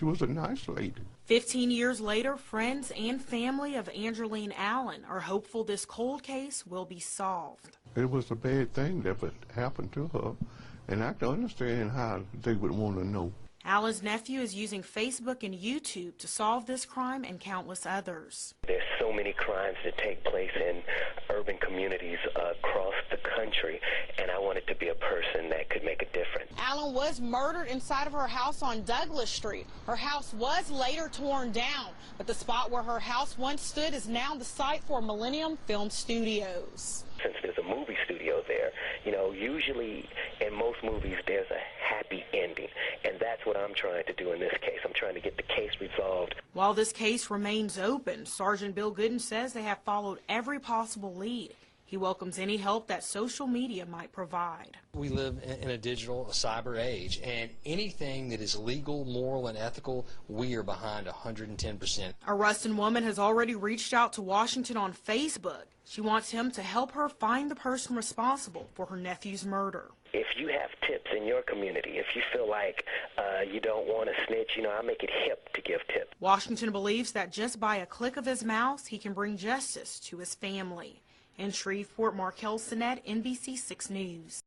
She was a nice lady. 15 years later, friends and family of Angeline Allen are hopeful this cold case will be solved. It was a bad thing that would happen to her, and I can understand how they would want to know. Allen's nephew is using Facebook and YouTube to solve this crime and countless others. There's so many crimes that take place in urban communities across the country, and I wanted to be a person that could make a difference. Allen was murdered inside of her house on Douglas Street. Her house was later torn down, but the spot where her house once stood is now the site for Millennium Film Studios. Since there's a movie studio there, usually in most movies there's a happy ending, and that's what I'm trying to do in this case. I'm trying to get the case resolved. While this case remains open, Sergeant Bill Gooden says they have followed every possible lead. He welcomes any help that social media might provide. We live in a digital, cyber age, and anything that is legal, moral, and ethical, we are behind 110%. A Ruston woman has already reached out to Washington on Facebook. She wants him to help her find the person responsible for her nephew's murder. If you have tips in your community, if you feel like you don't want to snitch, I make it hip to give tips. Washington believes that just by a click of his mouse, he can bring justice to his family. In Shreveport, Markel Sinet, NBC6 News.